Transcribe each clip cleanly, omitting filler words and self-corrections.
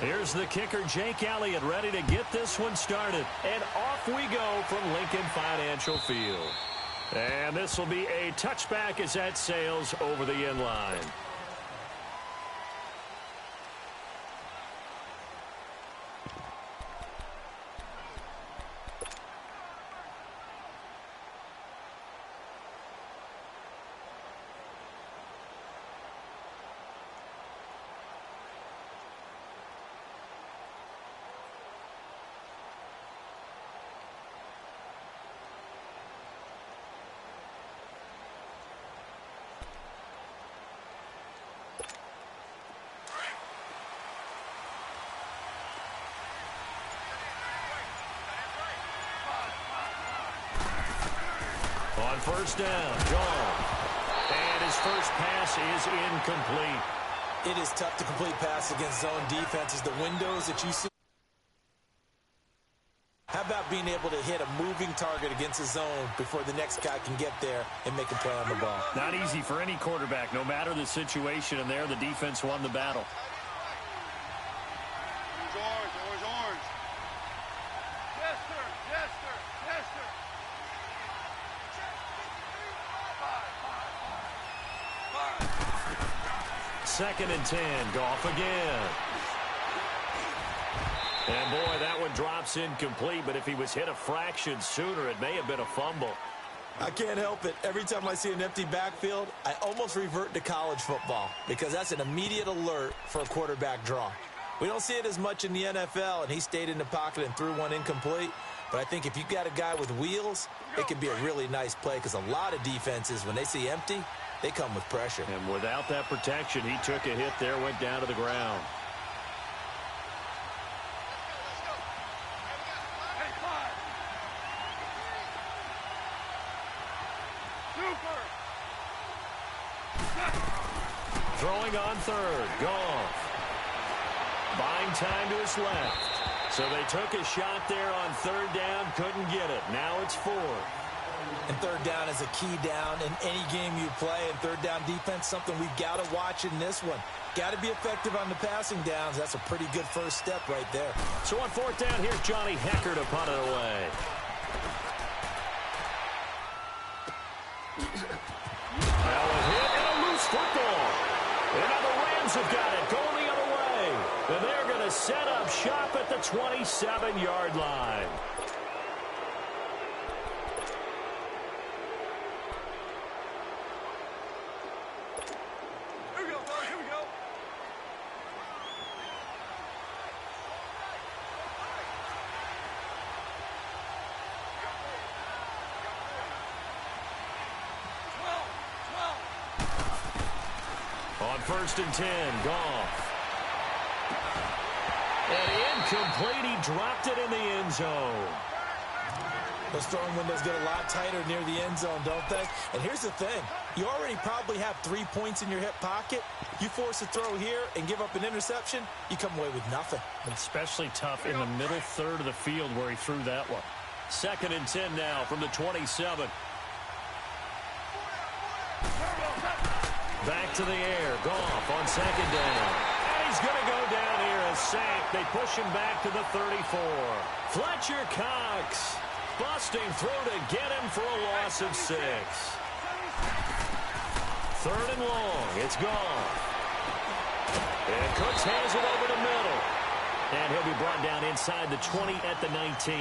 Here's the kicker, Jake Elliott, ready to get this one started. And off we go from Lincoln Financial Field. And this will be a touchback as that sails over the end line. On first down, gone. And his first pass is incomplete. It is tough to complete pass against zone defenses. The windows that you see. How about being able to hit a moving target against a zone before the next guy can get there and make a play on the ball? Not easy for any quarterback, no matter the situation. And there, the defense won the battle. Orange. Yes, sir. Yes, sir. Yes, sir. Second and 10. Goff again. And, boy, that one drops incomplete. But if he was hit a fraction sooner, it may have been a fumble. I can't help it. Every time I see an empty backfield, I almost revert to college football because that's an immediate alert for a quarterback draw. We don't see it as much in the NFL, and he stayed in the pocket and threw one incomplete. But I think if you've got a guy with wheels, it can be a really nice play because a lot of defenses, when they see empty, they come with pressure. And without that protection, he took a hit there, went down to the ground. Throwing on third, Goff. Buying time to his left. So they took a shot there on third down, couldn't get it. Now it's fourth. And third down is a key down in any game you play. And third down defense, something we've got to watch in this one. Got to be effective on the passing downs. That's a pretty good first step right there. So on fourth down, here's Johnny Hecker to punt it away. Now a hit and a loose football. And now the Rams have got it going the other way. And they're going to set up shop at the 27-yard line. First and 10, Goff. And incomplete, he dropped it in the end zone. Those throwing windows get a lot tighter near the end zone, don't they? And here's the thing. You already probably have 3 points in your hip pocket. You force a throw here and give up an interception, you come away with nothing. Especially tough in the middle third of the field where he threw that one. Second and 10 now from the 27. Back to the air. Goff on second down. And he's going to go down here, a sack. They push him back to the 34. Fletcher Cox busting through to get him for a loss of 6. Third and long. It's Goff. And Cooks hands it over the middle. And he'll be brought down inside the 20 at the 19.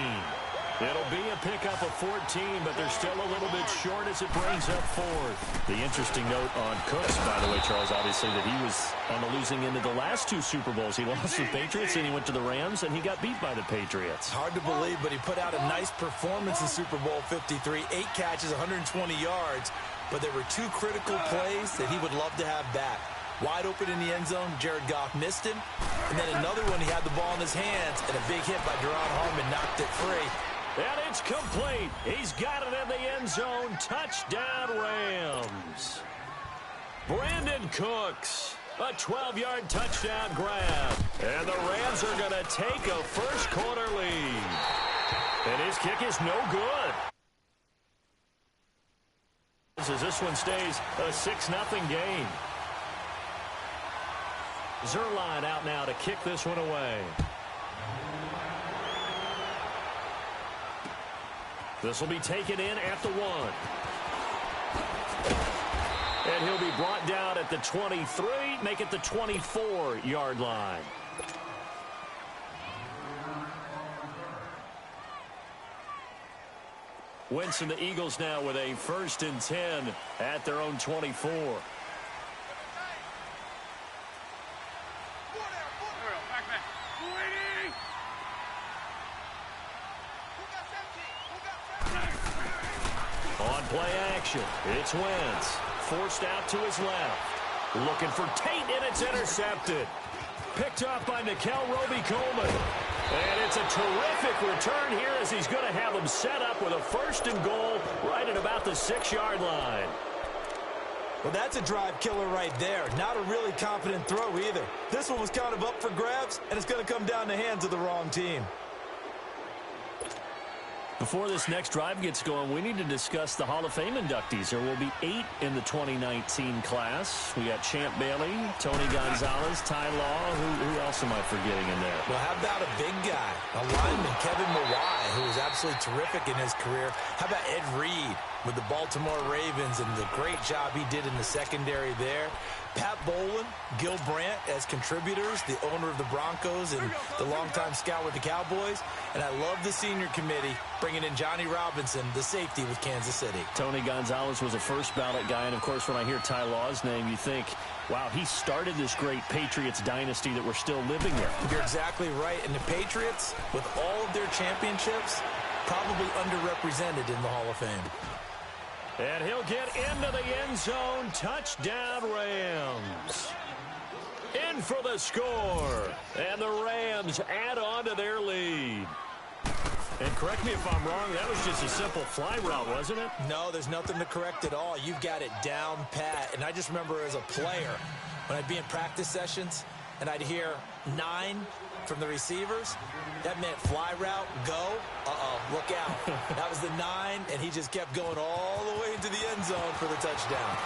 It'll be a pickup of 14, but they're still a little bit short as it brings up fourth. The interesting note on Cooks, by the way, Charles, obviously that he was on the losing end of the last 2 Super Bowls. He lost to the Patriots, and he went to the Rams, and he got beat by the Patriots. Hard to believe, but he put out a nice performance in Super Bowl 53. 8 catches, 120 yards, but there were 2 critical plays that he would love to have back. Wide open in the end zone, Jared Goff missed him, and then another one, he had the ball in his hands, and a big hit by Duron Harmon knocked it free. And it's complete. He's got it in the end zone. Touchdown, Rams. Brandon Cooks, a 12-yard touchdown grab. And the Rams are going to take a first-quarter lead. And his kick is no good. As this one stays a 6-0 game. Zerline out now to kick this one away. This will be taken in at the 1. And he'll be brought down at the 23, make it the 24-yard line. Wentz and the Eagles now with a 1st and 10 at their own 24. On play action, it's Wentz. Forced out to his left. Looking for Tate, and it's intercepted. Picked off by Nickel Roby-Coleman. And it's a terrific return here as he's going to have him set up with a 1st and goal right at about the 6-yard line. Well, that's a drive killer right there. Not a really confident throw either. This one was kind of up for grabs, and it's going to come down the hands of the wrong team. Before this next drive gets going, we need to discuss the Hall of Fame inductees. There will be 8 in the 2019 class. We got Champ Bailey, Tony Gonzalez, Ty Law. Who else am I forgetting in there? Well, how about a big guy, a lineman, Kevin Mawai, who was absolutely terrific in his career. How about Ed Reed with the Baltimore Ravens and the great job he did in the secondary there. Pat Bowlen, Gil Brandt as contributors, the owner of the Broncos and the longtime scout with the Cowboys. And I love the senior committee bringing in Johnny Robinson, the safety with Kansas City. Tony Gonzalez was a first ballot guy. And, of course, when I hear Ty Law's name, you think, wow, he started this great Patriots dynasty that we're still living in. You're exactly right. And the Patriots, with all of their championships, probably underrepresented in the Hall of Fame. And he'll get into the end zone. Touchdown, Rams. In for the score. And the Rams add on to their lead. And correct me if I'm wrong, that was just a simple fly route, wasn't it? No, there's nothing to correct at all. You've got it down pat. And I just remember as a player, when I'd be in practice sessions, and I'd hear 9 from the receivers, that meant fly route, go, look out. That was the 9, and he just kept going all the way into the end zone for the touchdown.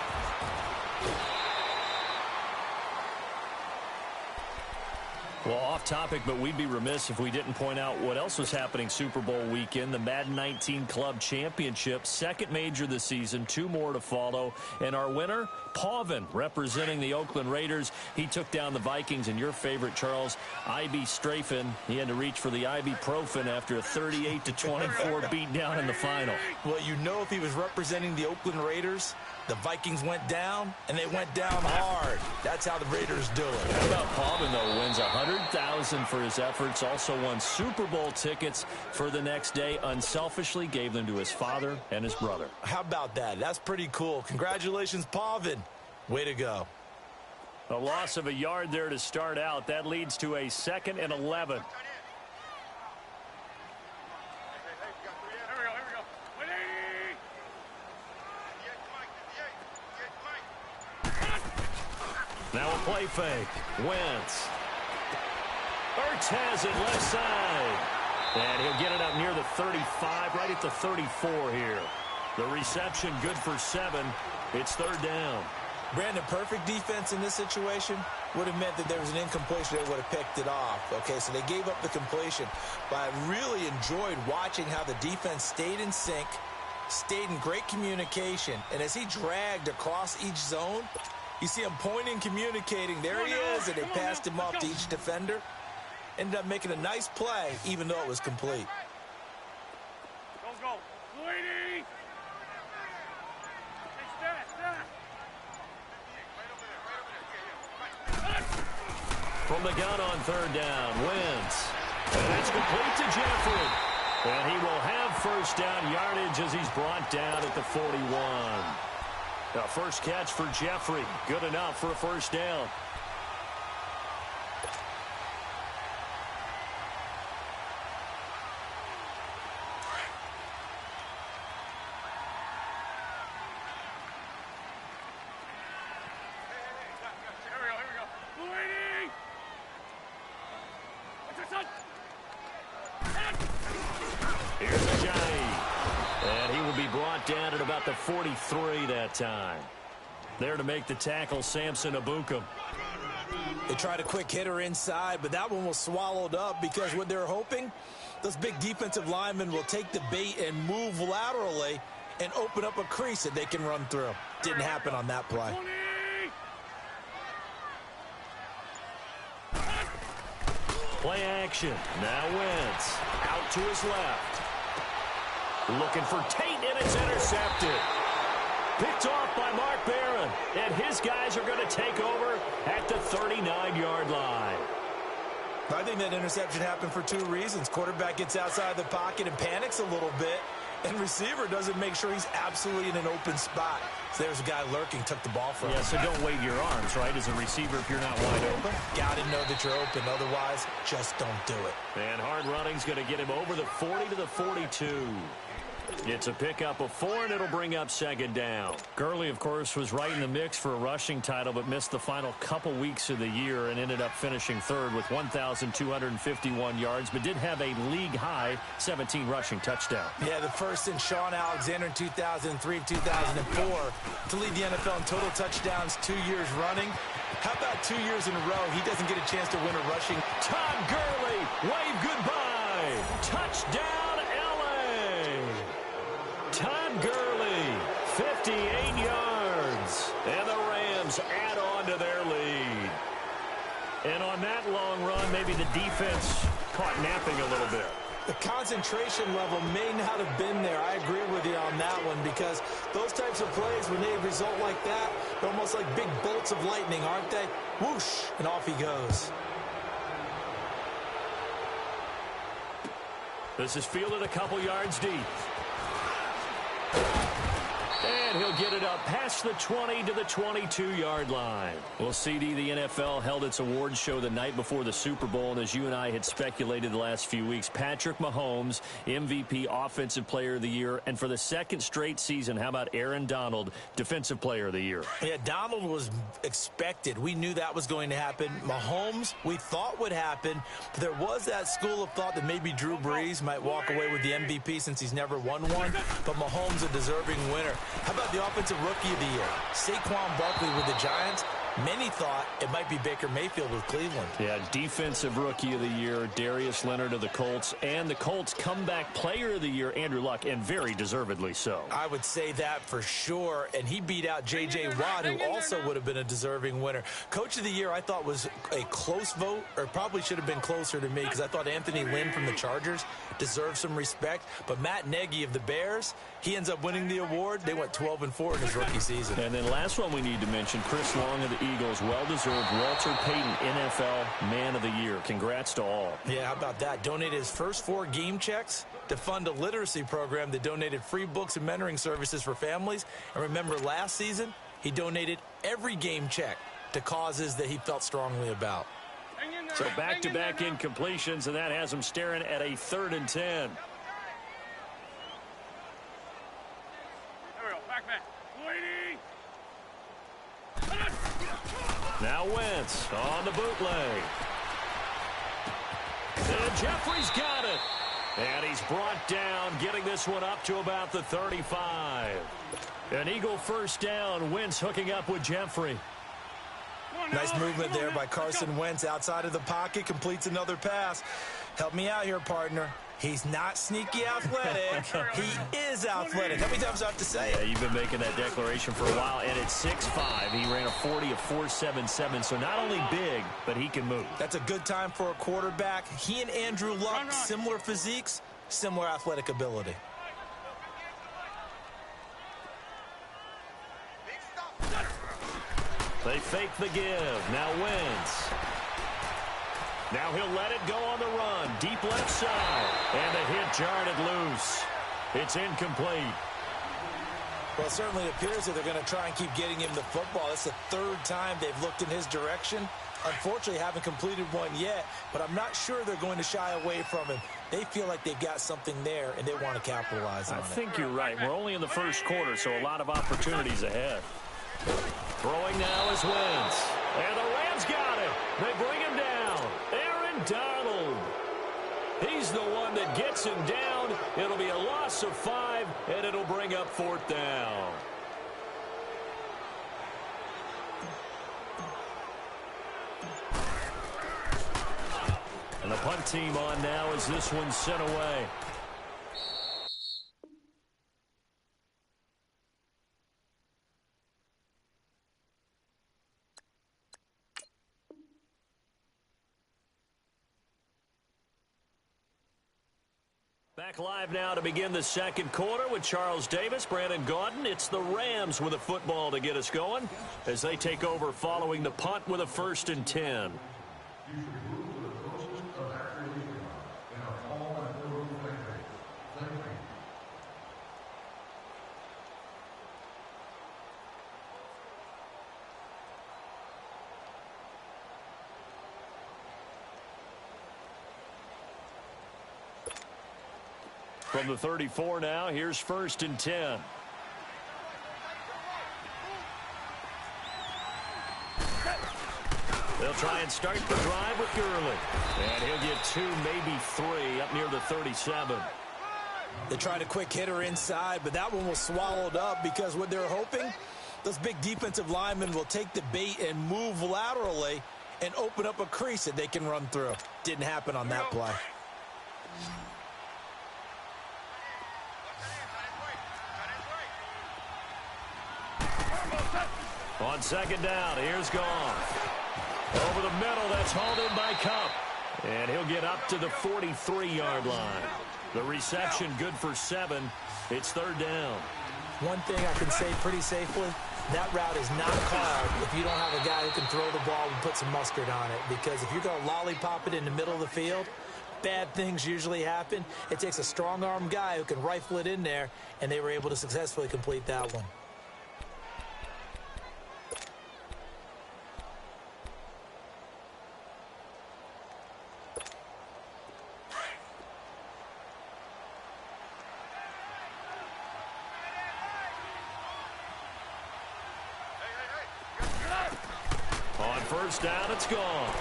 Well, off topic, but we'd be remiss if we didn't point out what else was happening Super Bowl weekend. The Madden 19 Club Championship, second major this season, 2 more to follow. And our winner, Pavin, representing the Oakland Raiders. He took down the Vikings, and your favorite, Charles, I.B. Strafen. He had to reach for the ibuprofen after a 38-24 beatdown in the final. Well, you know, if he was representing the Oakland Raiders, the Vikings went down, and they went down hard. That's how the Raiders do it. How about Pavin, though, wins $100,000 for his efforts, also won Super Bowl tickets for the next day, unselfishly gave them to his father and his brother. How about that? That's pretty cool. Congratulations, Pavin. Way to go. A loss of a yard there to start out. That leads to a 2nd and 11. Now a play fake. Wentz. Ertz has it left side. And he'll get it up near the 35, right at the 34 here. The reception good for 7. It's 3rd down. Brandon, perfect defense in this situation would have meant that there was an incompletion. They would have picked it off. Okay, so they gave up the completion. But I really enjoyed watching how the defense stayed in sync, stayed in great communication. And as he dragged across each zone, you see him pointing, communicating. There he is, and they passed him off to each defender. Ended up making a nice play, even though it was complete. Go. Lady! From the gun on 3rd down, Wentz. And it's complete to Jeffrey. And he will have 1st down yardage as he's brought down at the 41. The first catch for Jeffrey. Good enough for a 1st down. Here's Ajayi. And he will be brought down at about the 43 that time. There to make the tackle, Samson Ebukam. They tried a quick hitter inside, but that one was swallowed up because what they're hoping, those big defensive linemen will take the bait and move laterally and open up a crease that they can run through. Didn't happen on that play. Play action. Now Wentz out to his left. Looking for Tate, and it's intercepted. Picked off by Mark Barron, and his guys are going to take over at the 39-yard line. I think that interception happened for two reasons. Quarterback gets outside the pocket and panics a little bit, and receiver doesn't make sure he's absolutely in an open spot. So there's a guy lurking, took the ball from him. Yeah, so don't wave your arms, right, as a receiver if you're not wide open. Got to know that you're open. Otherwise, just don't do it. And hard running's going to get him over the 40 to the 42. It's a pickup of 4, and it'll bring up second down. Gurley, of course, was right in the mix for a rushing title, but missed the final couple weeks of the year and ended up finishing third with 1,251 yards, but did have a league-high 17 rushing touchdowns. Yeah, the first in Sean Alexander in 2003, 2004 to lead the NFL in total touchdowns 2 years running. How about 2 years in a row? He doesn't get a chance to win a rushing. Todd Gurley, wave goodbye. Touchdown. Todd Gurley, 58 yards, and the Rams add on to their lead. And on that long run, maybe the defense caught napping a little bit. The concentration level may not have been there. I agree with you on that one because those types of plays, when they result like that, they're almost like big bolts of lightning, aren't they? Whoosh, and off he goes. This is fielded a couple yards deep. And he'll get it up past the 20 to the 22-yard line. Well, CD, the NFL held its awards show the night before the Super Bowl, and as you and I had speculated the last few weeks, Patrick Mahomes, MVP, Offensive Player of the Year, and for the second straight season, how about Aaron Donald, Defensive Player of the Year? Yeah, Donald was expected. We knew that was going to happen. Mahomes, we thought would happen, but there was that school of thought that maybe Drew Brees might walk away with the MVP since he's never won one, but Mahomes a deserving winner. How about the Offensive Rookie of the Year? Saquon Barkley with the Giants. Many thought it might be Baker Mayfield with Cleveland. Yeah, Defensive Rookie of the Year, Darius Leonard of the Colts, and the Colts Comeback Player of the Year, Andrew Luck, and very deservedly so. I would say that for sure, and he beat out J.J. Watt, who also would have been a deserving winner. Coach of the Year, I thought was a close vote, or probably should have been closer to me, because I thought Anthony Lynn from the Chargers deserved some respect, but Matt Nagy of the Bears, he ends up winning the award. They went 12-4 in his rookie season. And then last one we need to mention, Chris Long of the Eagles, well-deserved Walter Payton NFL Man of the Year. Congrats to all. Yeah, how about that? Donated his first 4 game checks to fund a literacy program that donated free books and mentoring services for families. And remember, last season, he donated every game check to causes that he felt strongly about. So back-to-back incompletions, and that has him staring at a 3rd and 10. There we go. Back. Waiting. Now Wentz on the bootleg. And Jeffrey's got it. And he's brought down, getting this one up to about the 35. An Eagle first down. Wentz hooking up with Jeffrey. Nice movement there by Carson Wentz outside of the pocket, completes another pass. Help me out here, partner. He's not sneaky athletic. He is athletic. How many times do I have to say it? Yeah, you've been making that declaration for a while, and at 6'5", he ran a 40 of 4.77, so not only big, but he can move. That's a good time for a quarterback. He and Andrew Luck, similar physiques, similar athletic ability. They fake the give. Now Wentz. Now he'll let it go on the run. Deep left side. And the hit jarred it loose. It's incomplete. Well, it certainly appears that they're going to try and keep getting him the football. That's the 3rd time they've looked in his direction. Unfortunately, haven't completed one yet, but I'm not sure they're going to shy away from him. They feel like they've got something there, and they want to capitalize on it. I think you're right. We're only in the first quarter, so a lot of opportunities ahead. Throwing now is Wentz. And the Rams got it. They bring him down. Aaron Donald. He's the one that gets him down. It'll be a loss of 5, and it'll bring up 4th down. And the punt team on now as this one's sent away. Back live now to begin the second quarter with Charles Davis, Brandon Gaudin. It's the Rams with a football to get us going as they take over following the punt with a 1st and 10. From the 34 now, here's 1st and 10. They'll try and start the drive with Gurley. And he'll get 2, maybe 3 up near the 37. They tried a quick hitter inside, but that one was swallowed up because what they're hoping, those big defensive linemen will take the bait and move laterally and open up a crease that they can run through. Didn't happen on that play. On 2nd down, here's Goff. Over the middle, that's hauled in by Cup. And he'll get up to the 43-yard line. The reception good for 7. It's 3rd down. One thing I can say pretty safely, that route is not called if you don't have a guy who can throw the ball and put some mustard on it. Because if you're going to lollipop it in the middle of the field, bad things usually happen. It takes a strong-arm guy who can rifle it in there, and they were able to successfully complete that one. On 1st down, it's gone.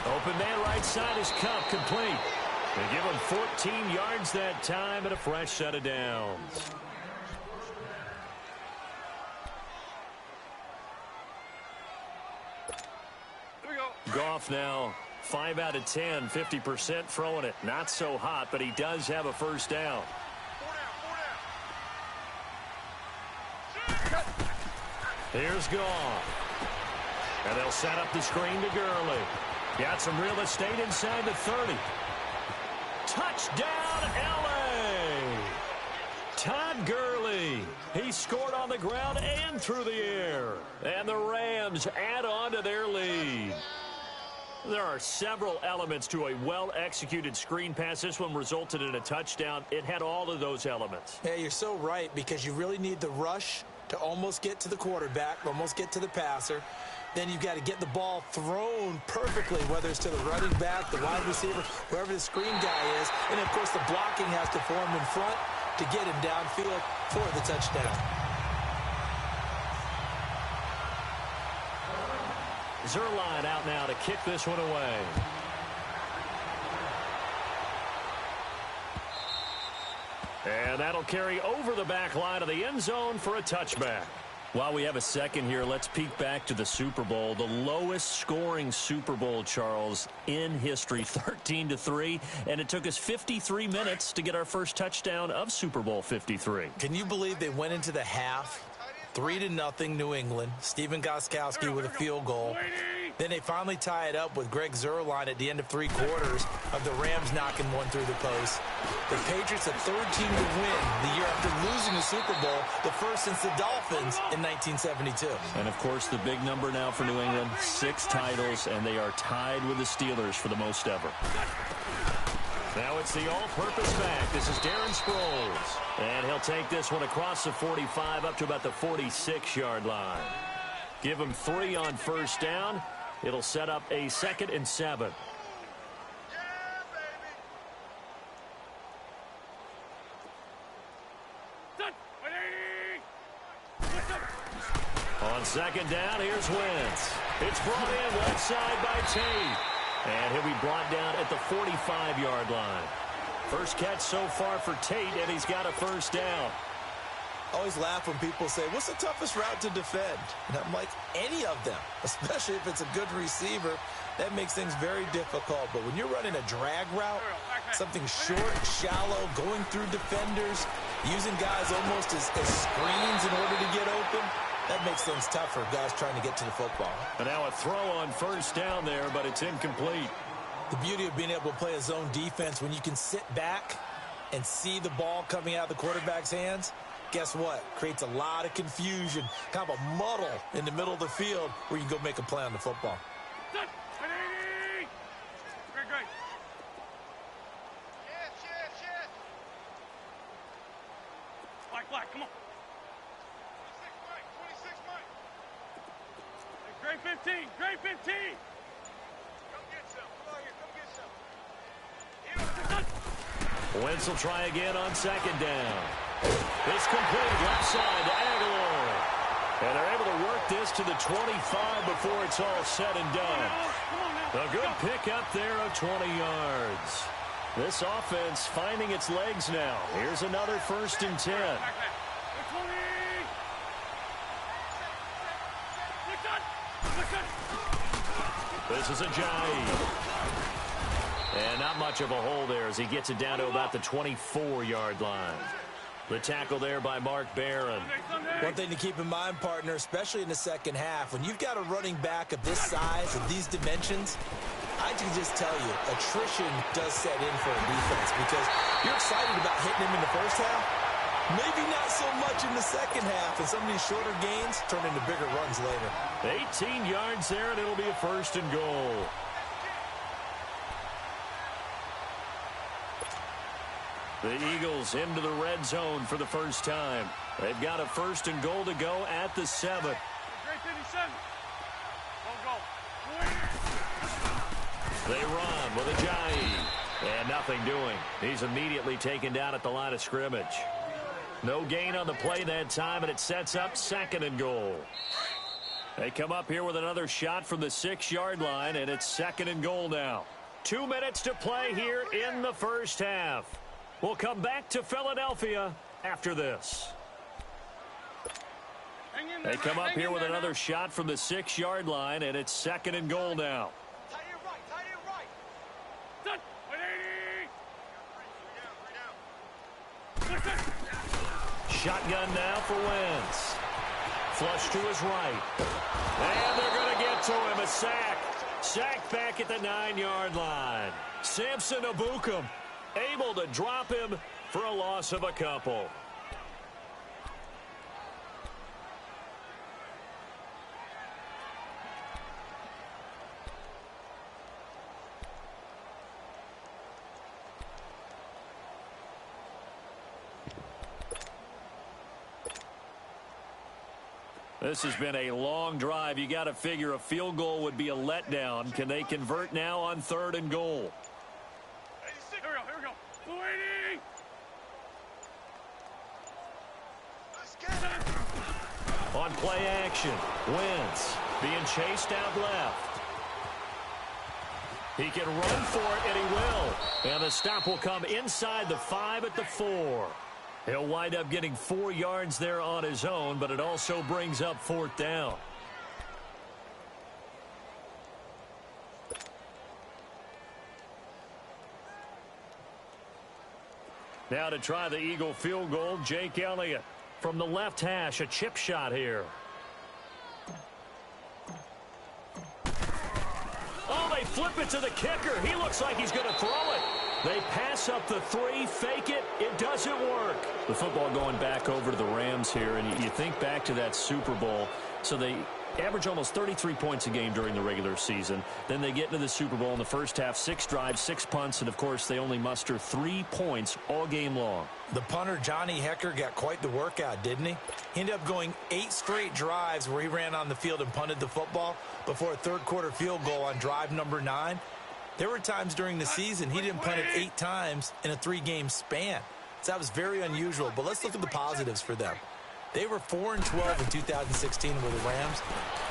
Open man right side is Cup, complete. They give him 14 yards that time and a fresh set of downs. Here we go. Goff now 5 out of 10, 50% throwing it. Not so hot, but he does have a 1st down. 4 down. Here's Goff. And they'll set up the screen to Gurley. Got some real estate inside the 30. Touchdown, L.A. Todd Gurley. He scored on the ground and through the air. And the Rams add on to their lead. There are several elements to a well-executed screen pass. This one resulted in a touchdown. It had all of those elements. Yeah, you're so right, because you really need the rush to almost get to the quarterback, almost get to the passer. Then you've got to get the ball thrown perfectly, whether it's to the running back, the wide receiver, wherever the screen guy is. And, of course, the blocking has to form in front to get him downfield for the touchdown. Zerline out now to kick this one away. And that'll carry over the back line of the end zone for a touchback. While we have a second here, let's peek back to the Super Bowl. The lowest scoring Super Bowl, Charles, in history, 13-3. And it took us 53 minutes to get our first touchdown of Super Bowl 53. Can you believe they went into the half, 3-0 New England, Stephen Gostkowski with a field goal. Then they finally tie it up with Greg Zuerlein at the end of 3 quarters of the Rams knocking one through the post. The Patriots, the 3rd team to win the year after losing the Super Bowl, the first since the Dolphins in 1972. And, of course, the big number now for New England, 6 titles, and they are tied with the Steelers for the most ever. Now it's the all-purpose back. This is Darren Sproles. And he'll take this one across the 45 up to about the 46-yard line. Give him 3 on 1st down. It'll set up a 2nd and 7. On 2nd down, here's Wentz. It's brought in left side by Tate. And he'll be brought down at the 45-yard line. First catch so far for Tate, and he's got a 1st down. I always laugh when people say, what's the toughest route to defend? And I'm like, any of them, especially if it's a good receiver. that makes things very difficult. But when you're running a drag route, something short, shallow, going through defenders, using guys almost as screens in order to get open, that makes things tough for guys trying to get to the football. And now a throw on first down there, but it's incomplete. The beauty of being able to play a zone defense when you can sit back and see the ball coming out of the quarterback's hands, guess what? Creates a lot of confusion, kind of a muddle in the middle of the field where you can go make a play on the football. Great. Black, come on. 26, Mike. Great 15. Come get some. Come on here, come get some. Wentz will try again on second down. It's complete left side to Aguilar. And they're able to work this to the 25 before it's all said and done. A good pickup there of 20 yards. This offense finding its legs now. Here's another 1st and 10. This is a jive. And not much of a hole there as he gets it down to about the 24-yard line. The tackle there by Mark Barron. One thing to keep in mind, partner, especially in the second half, when you've got a running back of this size, of these dimensions, I can just tell you, attrition does set in for a defense because you're excited about hitting him in the first half. Maybe not so much in the second half, and some of these shorter gains turn into bigger runs later. 18 yards there, and it'll be a 1st and goal. The Eagles into the red zone for the first time. They've got a 1st and goal to go at the 7. Great 57. Go. They run with a jive. And nothing doing. He's immediately taken down at the line of scrimmage. No gain on the play that time, and it sets up 2nd and goal. They come up here with another shot from the 6-yard line, and it's 2nd and goal now. 2 minutes to play here in the first half. We'll come back to Philadelphia after this. They come up here with another shot from the 6-yard line, and it's 2nd and goal now. Tie it right. Shotgun now for Wentz. Flush to his right. And they're going to get to him. A sack. Sack back at the 9-yard line. Samson Abukum able to drop him for a loss of a couple. This has been a long drive. You got to figure a field goal would be a letdown. Can they convert now on 3rd and goal? Here we go. Waiting. On play action, Wentz being chased out left. He can run for it, and he will. And the stop will come inside the 5 at the 4. He'll wind up getting 4 yards there on his own, but it also brings up 4th down. Now to try the Eagle field goal, Jake Elliott from the left hash, a chip shot here. Oh, they flip it to the kicker. He looks like he's going to throw it. They pass up the 3, fake it. It doesn't work. The football going back over to the Rams here, and you think back to that Super Bowl. So they average almost 33 points a game during the regular season. Then they get into the Super Bowl in the first half, 6 drives, 6 punts, and, of course, they only muster 3 points all game long. The punter, Johnny Hecker, got quite the workout, didn't he? He ended up going 8 straight drives where he ran on the field and punted the football before a third-quarter field goal on drive number 9. There were times during the season he didn't punt it 8 times in a 3-game span. So that was very unusual. But let's look at the positives for them. They were 4-12 in 2016 with the Rams.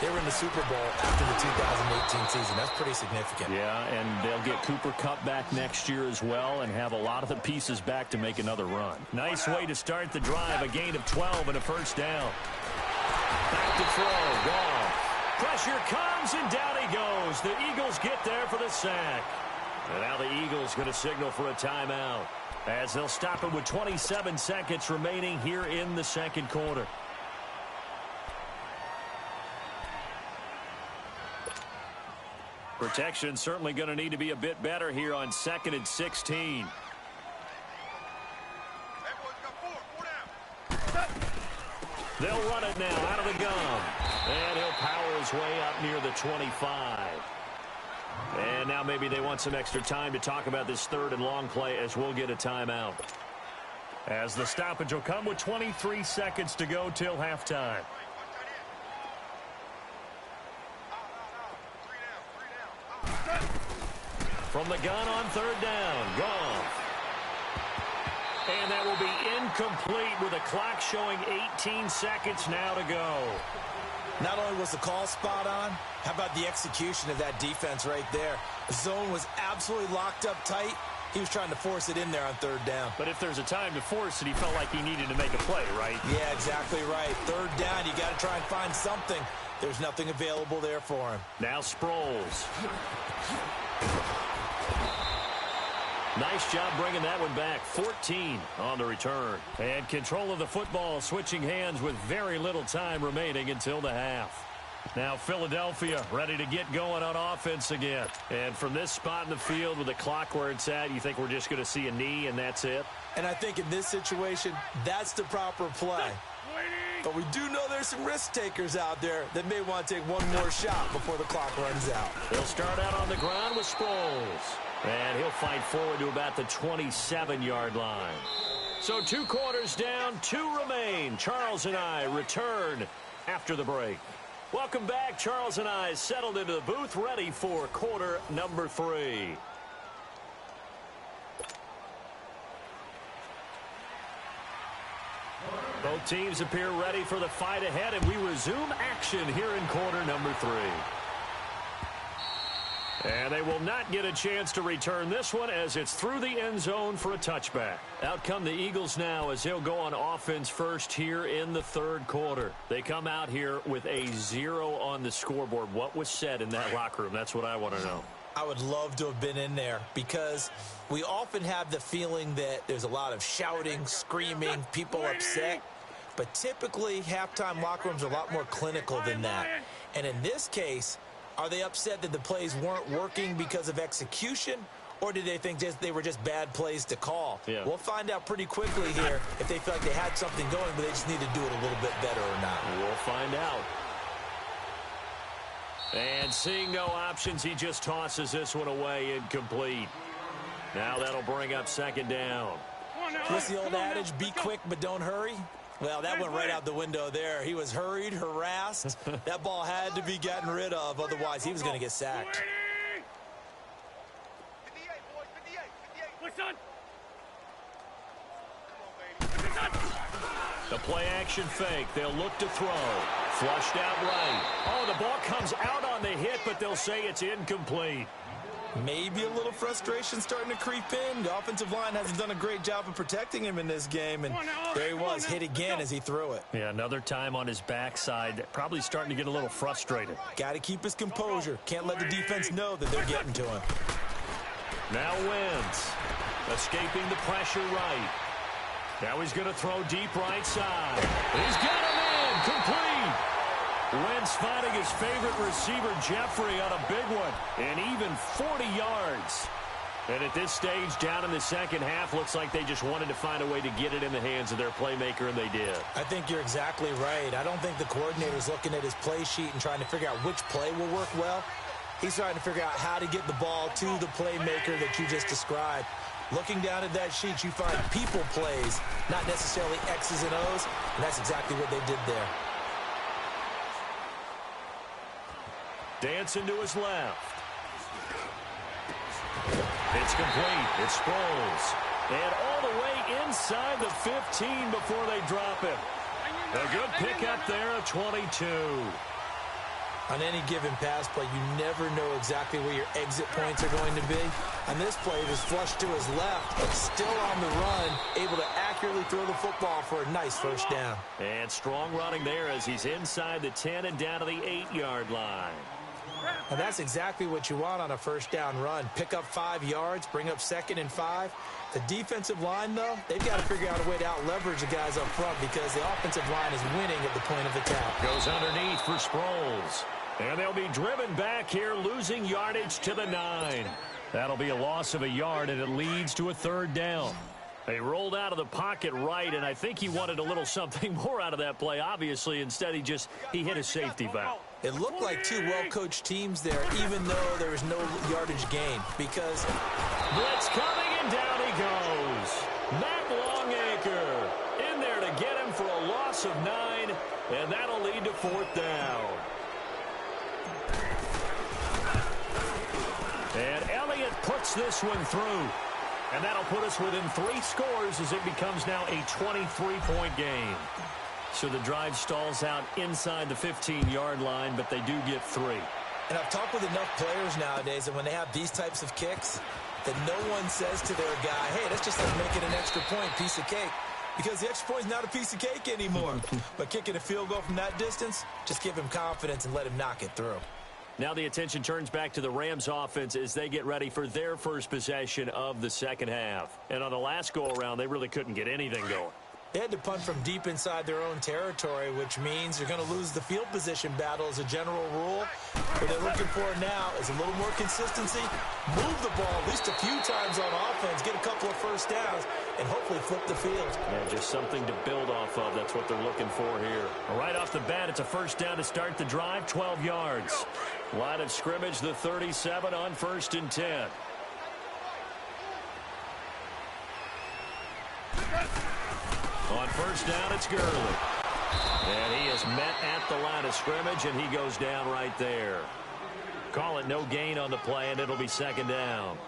They were in the Super Bowl after the 2018 season. That's pretty significant. Yeah, and they'll get Cooper Kupp back next year as well and have a lot of the pieces back to make another run. Nice way to start the drive. A gain of 12 and a first down. Back to throw. Goff. Pressure comes, and down he goes. The Eagles get there for the sack. And now the Eagles going to signal for a timeout, as they'll stop it with 27 seconds remaining here in the second quarter. Protection certainly going to need to be a bit better here on 2nd and 16. They'll run it now out of the gun. And he'll power his way up near the 25. And now maybe they want some extra time to talk about this 3rd and long play, as we'll get a timeout. As the stoppage will come with 23 seconds to go till halftime. From the gun on 3rd down, Goff. And that will be incomplete with a clock showing 18 seconds now to go. Not only was the call spot on, how about the execution of that defense right there? The zone was absolutely locked up tight. He was trying to force it in there on 3rd down. But if there's a time to force it, he felt like he needed to make a play, right? Yeah, exactly right. 3rd down, you got to try and find something. There's nothing available there for him. Now Sproles. Nice job bringing that one back. 14 on the return. And control of the football switching hands with very little time remaining until the half. Now Philadelphia ready to get going on offense again. And from this spot in the field with the clock where it's at, you think we're just going to see a knee and that's it? And I think in this situation, that's the proper play. But we do know there's some risk takers out there that may want to take one more shot before the clock runs out. They'll start out on the ground with Sproles. And he'll fight forward to about the 27-yard line. So 2 quarters down, 2 remain. Charles and I return after the break. Welcome back. Charles and I settled into the booth, ready for quarter number 3. Both teams appear ready for the fight ahead, and we resume action here in quarter number 3. And they will not get a chance to return this one, as it's through the end zone for a touchback. Out come the Eagles now, as they'll go on offense first here in the 3rd quarter. They come out here with a 0 on the scoreboard. What was said in that locker room? That's what I want to know. I would love to have been in there, because we often have the feeling that there's a lot of shouting, screaming, people upset. But typically, halftime locker rooms are a lot more clinical than that. And in this case, are they upset that the plays weren't working because of execution, or did they think they were just bad plays to call? Yeah. We'll find out pretty quickly here if they feel like they had something going, but they just need to do it a little bit better or not. We'll find out. And seeing no options, he just tosses this one away, incomplete. Now that'll bring up 2nd down. What's the old adage, be quick but don't hurry? Well, that went right out the window there. He was hurried, harassed. That ball had to be gotten rid of, otherwise he was going to get sacked. The play action fake. They'll look to throw. Flushed out right. Oh, the ball comes out on the hit, but they'll say it's incomplete. Maybe a little frustration starting to creep in. The offensive line hasn't done a great job of protecting him in this game, and there he was, hit again as he threw it. Yeah, another time on his backside. Probably starting to get a little frustrated. Got to keep his composure. Can't let the defense know that they're getting to him. Now Wentz, escaping the pressure right. Now he's going to throw deep right side. He's got him in, complete. Wentz finding his favorite receiver, Jeffrey, on a big one, and even 40 yards. And at this stage, down in the second half, looks like they just wanted to find a way to get it in the hands of their playmaker, and they did. I think you're exactly right. I don't think the coordinator's looking at his play sheet and trying to figure out which play will work well. He's trying to figure out how to get the ball to the playmaker that you just described. Looking down at that sheet, you find people plays, not necessarily X's and O's, and that's exactly what they did there. Dancing to his left. It's complete. It's Sproles. And all the way inside the 15 before they drop him. A good pickup there of 22. On any given pass play, you never know exactly where your exit points are going to be. On this play, it was flushed to his left, but still on the run, able to accurately throw the football for a nice first down. And strong running there as he's inside the 10 and down to the 8-yard line. And that's exactly what you want on a first down run. Pick up 5 yards, bring up 2nd and 5. The defensive line, though, they've got to figure out a way to out-leverage the guys up front because the offensive line is winning at the point of attack. Goes underneath for Sproles. And they'll be driven back here, losing yardage to the 9. That'll be a loss of a yard, and it leads to a 3rd down. They rolled out of the pocket right, and I think he wanted a little something more out of that play. Obviously, instead, he hit a safety valve. It looked like 2 well-coached teams there, even though there was no yardage gain, because blitz coming, and down he goes. Matt Longacre in there to get him for a loss of 9, and that'll lead to 4th down. And Elliott puts this one through. And that'll put us within 3 scores as it becomes now a 23-point game. So the drive stalls out inside the 15-yard line, but they do get 3. And I've talked with enough players nowadays that when they have these types of kicks, that no one says to their guy, hey, that's just like making an extra point, piece of cake. Because the extra point is not a piece of cake anymore. But kicking a field goal from that distance, just give him confidence and let him knock it through. Now the attention turns back to the Rams offense as they get ready for their first possession of the second half. And on the last go-around, they really couldn't get anything going. They had to punt from deep inside their own territory, which means you're going to lose the field position battle as a general rule. What they're looking for now is a little more consistency, move the ball at least a few times on offense, get a couple of first downs, and hopefully flip the field. Yeah, just something to build off of. That's what they're looking for here. Right off the bat, it's a first down to start the drive, 12 yards. Line of scrimmage, the 37 on 1st and 10. On first down, it's Gurley. And he is met at the line of scrimmage, and he goes down right there. Call it no gain on the play, and it'll be 2nd down.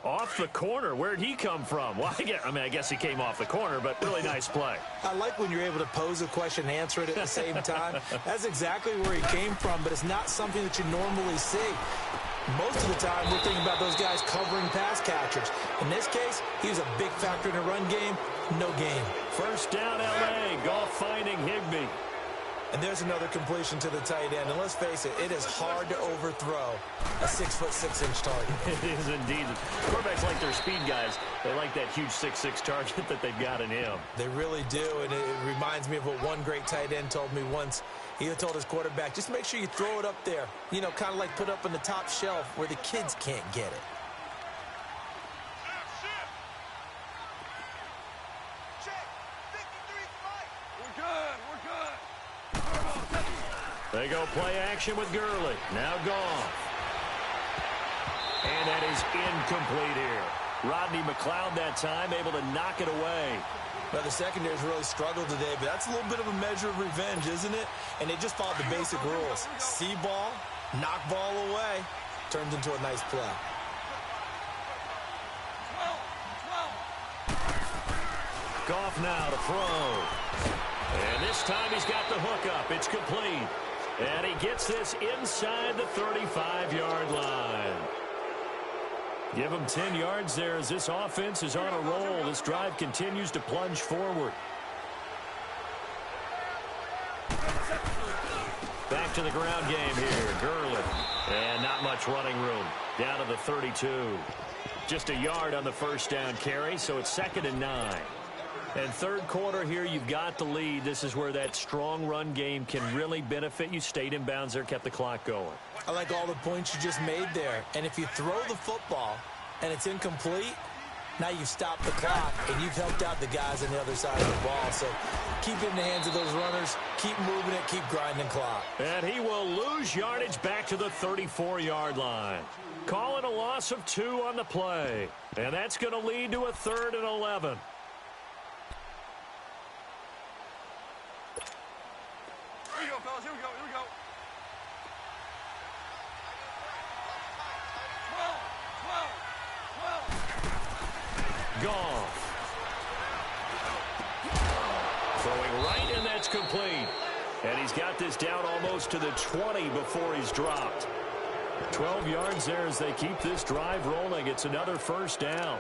Off the corner. Where'd he come from? Well, I guess he came off the corner, but really nice play. I like when you're able to pose a question and answer it at the same time. That's exactly where he came from, but it's not something that you normally see. Most of the time, we're thinking about those guys covering pass catchers. In this case, he was a big factor in the run game. No gain. First down, L.A. Goff finding Higbee. And there's another completion to the tight end. And let's face it, it is hard to overthrow a 6'6" target. It is indeed. Quarterbacks like their speed guys. They like that huge 6'6" target that they've got in him. They really do, and it reminds me of what one great tight end told me once. He told his quarterback, just make sure you throw it up there. You know, kind of like put up on the top shelf where the kids can't get it. They go play action with Gurley. Now Goff. And that is incomplete here. Rodney McLeod that time able to knock it away. Well, the secondary's really struggled today, but that's a little bit of a measure of revenge, isn't it? And they just followed the basic rules. See ball, knock ball away, turns into a nice play. Goff now to throw. And this time he's got the hook up. It's complete. And he gets this inside the 35-yard line. Give him 10 yards there as this offense is on a roll. This drive continues to plunge forward. Back to the ground game here. Gurley. And not much running room. Down to the 32. Just a yard on the first down carry, so it's 2nd and 9. And third quarter here, you've got the lead. This is where that strong run game can really benefit you. Stayed in bounds there, kept the clock going. I like all the points you just made there. And if you throw the football and it's incomplete, now you've stopped the clock and you've helped out the guys on the other side of the ball. So keep it in the hands of those runners. Keep moving it. Keep grinding clock. And he will lose yardage back to the 34-yard line. Calling a loss of 2 on the play. And that's going to lead to a 3rd and 11. Here we go, fellas. Here we go. Here we go. 12. Goff. Throwing right, and that's complete. And he's got this down almost to the 20 before he's dropped. 12 yards there as they keep this drive rolling. It's another first down.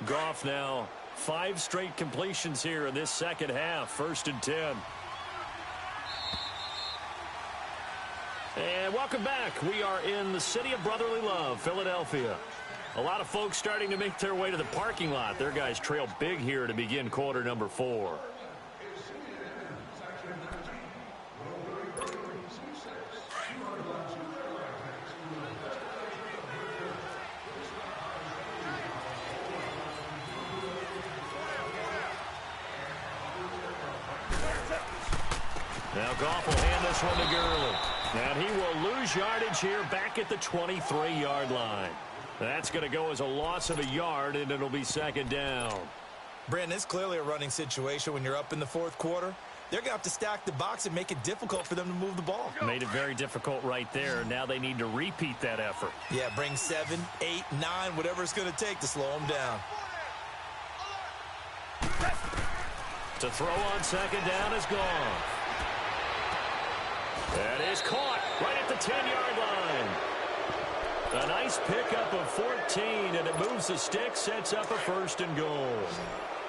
Goff now 5 straight completions here in this second half. 1st and 10. And welcome back. We are in the city of brotherly love, Philadelphia. A lot of folks starting to make their way to the parking lot. Their guys trail big here to begin quarter number 4. Now Goff will hand this one to Gurley. And he will lose yardage here back at the 23-yard line. That's going to go as a loss of a yard, and it'll be 2nd down. Brandon, it's clearly a running situation when you're up in the 4th quarter. They're going to have to stack the box and make it difficult for them to move the ball. Made it very difficult right there. Now they need to repeat that effort. Yeah, bring 7, 8, 9, whatever it's going to take to slow them down. To throw on 2nd down is gone. That is caught right at the 10-yard line. A nice pickup of 14, and it moves the stick, sets up a 1st and goal.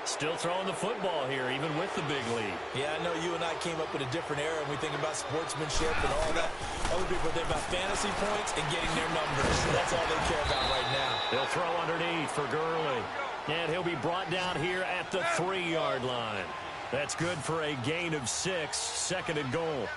Still throwing the football here, even with the big lead. Yeah, I know you and I came up with a different era, and we think about sportsmanship and all that. Other people think about fantasy points and getting their numbers. That's all they care about right now. They'll throw underneath for Gurley. And he'll be brought down here at the 3-yard line. That's good for a gain of 6, 2nd and goal.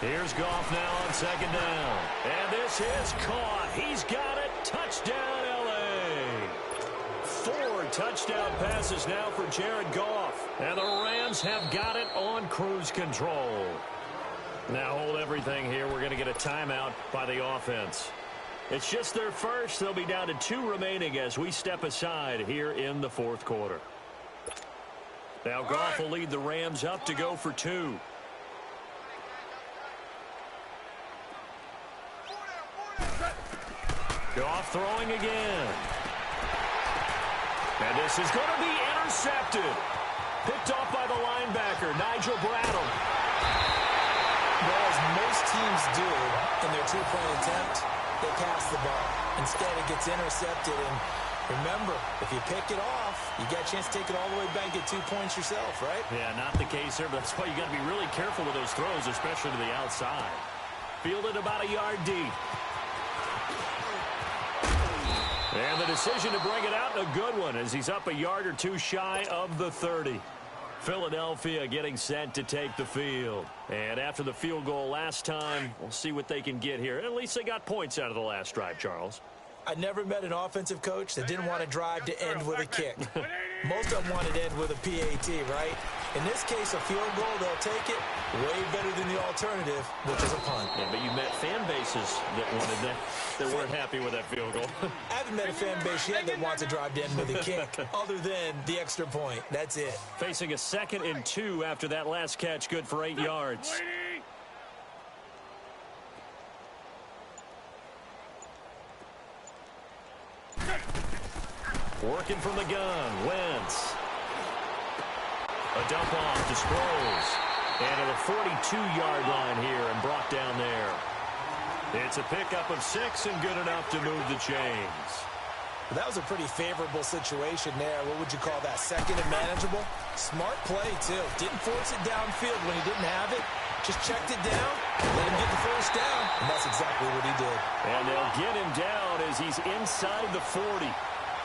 Here's Goff now on 2nd down. And this is caught. He's got it. Touchdown, L.A. 4 touchdown passes now for Jared Goff. And the Rams have got it on cruise control. Now hold everything here. We're going to get a timeout by the offense. It's just their first. They'll be down to 2 remaining as we step aside here in the 4th quarter. Now Goff will lead the Rams up to go for 2. Goff throwing again. And this is going to be intercepted. Picked off by the linebacker, Nigel Bradham. Well, as most teams do in their 2-point attempt, they pass the ball. Instead, it gets intercepted. And remember, if you pick it off, you got a chance to take it all the way back, get 2 points yourself, right? Yeah, not the case here, but that's why you got to be really careful with those throws, especially to the outside. Fielded about a yard deep. And the decision to bring it out, a good one, as he's up a yard or 2 shy of the 30. Philadelphia getting set to take the field. And after the field goal last time, we'll see what they can get here. At least they got points out of the last drive, Charles. I never met an offensive coach that didn't want to drive to end with a kick. Most of them wanted to end with a PAT, right? In this case, a field goal, they'll take it way better than the alternative, which is a punt. Yeah, but you met fan bases that wanted that weren't happy with that field goal. I haven't met a fan base yet that wants to drive to end with a kick, other than the extra point. That's it. Facing a 2nd and 2 after that last catch, good for 8 yards. Working from the gun, Wentz. A dump off to Sproles. And at the 42-yard line here and brought down there. It's a pickup of 6 and good enough to move the chains. That was a pretty favorable situation there. What would you call that? 2nd and manageable? Smart play, too. Didn't force it downfield when he didn't have it. Just checked it down, let him get the 1st down, and that's exactly what he did. And they'll get him down as he's inside the 40.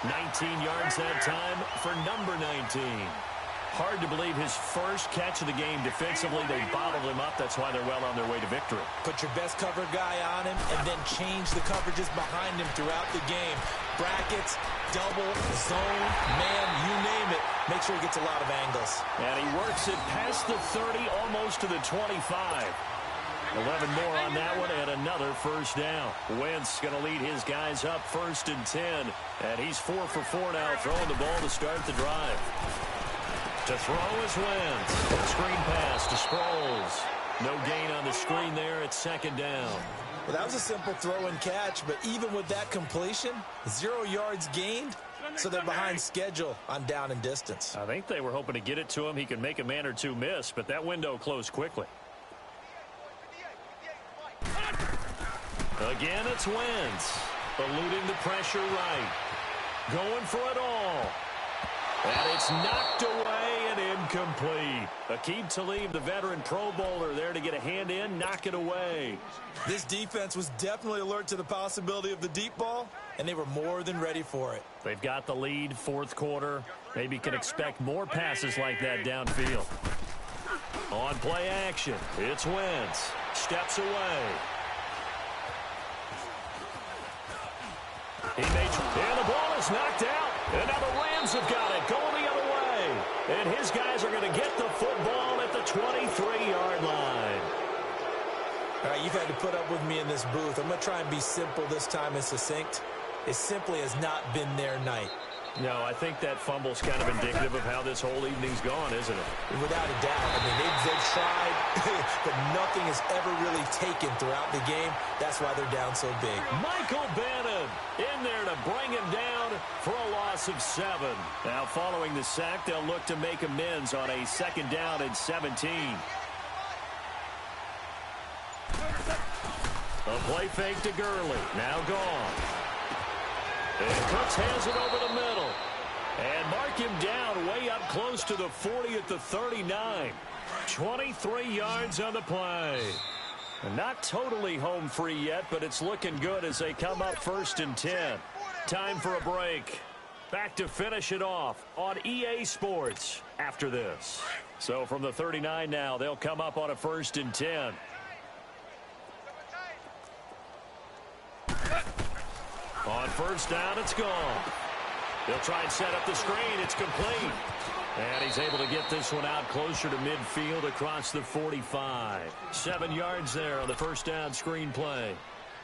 19 yards that time for number 19. Hard to believe his first catch of the game defensively. They bottled him up. That's why they're well on their way to victory. Put your best cover guy on him and then change the coverages behind him throughout the game. Brackets, double, zone, man, you name it. Make sure he gets a lot of angles. And he works it past the 30, almost to the 25. 11 more on that one and another first down. Wentz going to lead his guys up 1st and 10. And he's 4 for 4 now, throwing the ball to start the drive. To throw is Wentz. Screen pass to Sproles. No gain on the screen there. It's 2nd down. Well, that was a simple throw and catch, but even with that completion, 0 yards gained, so they're behind schedule on down and distance. I think they were hoping to get it to him. He could make a man or two miss, but that window closed quickly. Again, it's Wentz. Eluding the pressure right. Going for it all. And it's knocked away and incomplete. Aqib Talib, the veteran Pro Bowler, there to get a hand in, knock it away. This defense was definitely alert to the possibility of the deep ball, and they were more than ready for it. They've got the lead, 4th quarter. Maybe can expect more passes like that downfield. On play action, it's Wentz. Steps away. And the ball is knocked out. And now the Rams have got it, going the other way. And his guys are going to get the football at the 23-yard line. All right, you've had to put up with me in this booth. I'm going to try and be simple this time and succinct. It simply has not been their night. No, I think that fumble's kind of indicative of how this whole evening's gone, isn't it? Without a doubt. I mean, they've tried, but nothing has ever really taken throughout the game. That's why they're down so big. Michael Bannon in there to bring him down for a loss of 7. Now, following the sack, they'll look to make amends on a 2nd down and 17. A play fake to Gurley. Now gone. And Cooks hands it over the middle. And mark him down way up close to the 40 at the 39. 23 yards on the play. And not totally home free yet, but it's looking good as they come up 1st and 10. Time for a break. Back to finish it off on EA Sports after this. So from the 39 now, they'll come up on a 1st and 10. On 1st down, it's gone. They'll try and set up the screen. It's complete. And he's able to get this one out closer to midfield across the 45. 7 yards there on the 1st down screen play.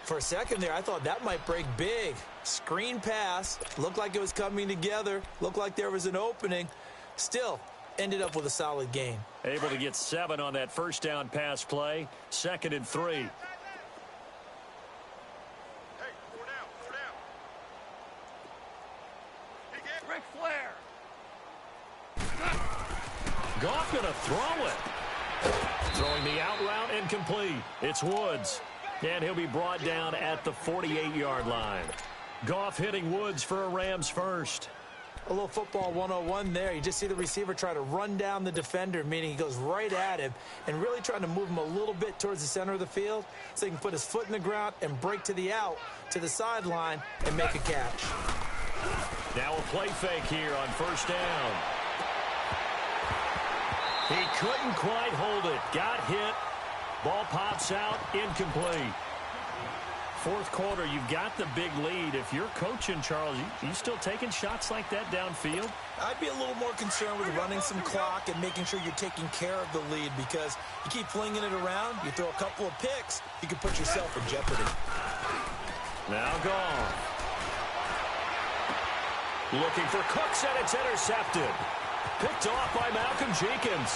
For a second there, I thought that might break big. Screen pass. Looked like it was coming together. Looked like there was an opening. Still, ended up with a solid gain. Able to get 7 on that 1st down pass play. 2nd and 3. Goff going to throw it. Throwing the out route incomplete. It's Woods. And he'll be brought down at the 48-yard line. Goff hitting Woods for a Rams first. A little football 101 there. You just see the receiver try to run down the defender, meaning he goes right at him and really trying to move him a little bit towards the center of the field so he can put his foot in the ground and break to the out, to the sideline, and make a catch. Now a play fake here on 1st down. He couldn't quite hold it. Got hit. Ball pops out. Incomplete. 4th quarter, you've got the big lead. If you're coaching, Charles, you still taking shots like that downfield? I'd be a little more concerned with running some clock and making sure you're taking care of the lead, because you keep flinging it around, you throw a couple of picks, you can put yourself in jeopardy. Now gone. Looking for Cooks, and it's intercepted. Picked off by Malcolm Jenkins.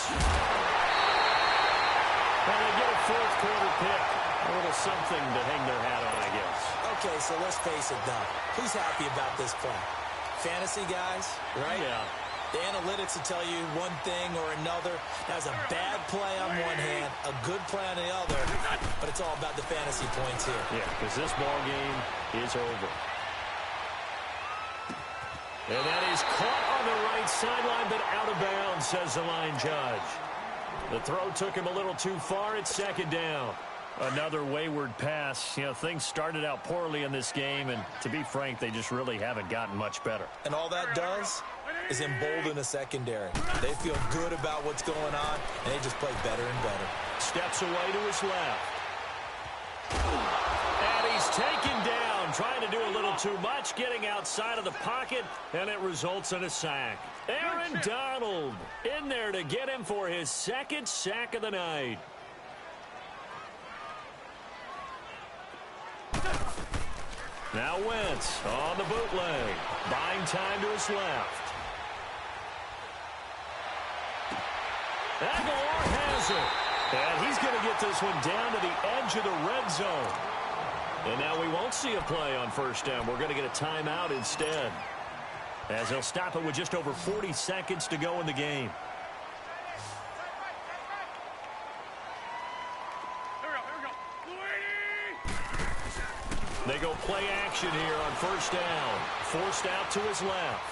Well, they get a 4th quarter pick. A little something to hang their hat on, I guess. Okay, so let's face it, though. Who's happy about this play? Fantasy guys, right? Yeah. The analytics will tell you one thing or another. That was a bad play on one hand, a good play on the other, but it's all about the fantasy points here. Yeah, because this ball game is over. And that is caught on the right sideline, but out of bounds, says the line judge. The throw took him a little too far. It's 2nd down. Another wayward pass. You know, things started out poorly in this game, and to be frank, they just really haven't gotten much better. And all that does is embolden the secondary. They feel good about what's going on, and they just play better and better. Steps away to his left. And he's taken down, trying to do a little too much, getting outside of the pocket, and it results in a sack. Aaron Donald in there to get him for his 2nd sack of the night. Now Wentz on the bootleg. Buying time to his left. Aguilar has it. And he's going to get this one down to the edge of the red zone. And now we won't see a play on first down. We're going to get a timeout instead, as they'll stop it with just over 40 seconds to go in the game. They go play action here on first down. Forced out to his left.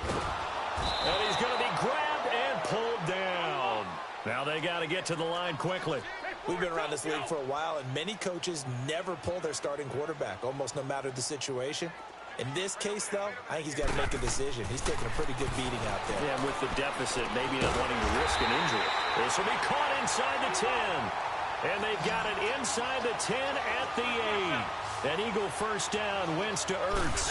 And he's going to be grabbed and pulled down. Now they got to get to the line quickly. We've been around this league for a while, and many coaches never pull their starting quarterback, almost no matter the situation. In this case, though, I think he's got to make a decision. He's taking a pretty good beating out there. Yeah, with the deficit, maybe not wanting to risk an injury. This will be caught inside the 10. And they've got it inside the 10 at the 8. An Eagle first down, Wentz to Ertz.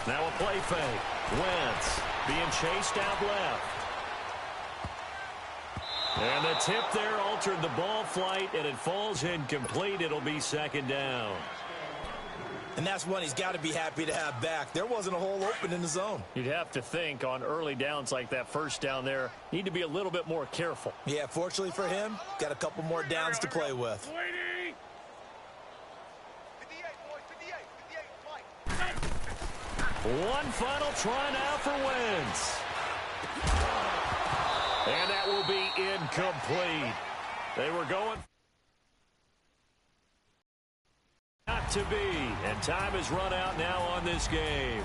Now a play fake. Wentz being chased out left. And the tip there altered the ball flight, and it falls incomplete. It'll be second down. And that's one he's got to be happy to have back. There wasn't a hole open in the zone. You'd have to think on early downs like that first down there, need to be a little bit more careful. Yeah, fortunately for him, got a couple more downs to play with. One final try now for Wentz. And that will be incomplete. They were going not to be. And time has run out now on this game.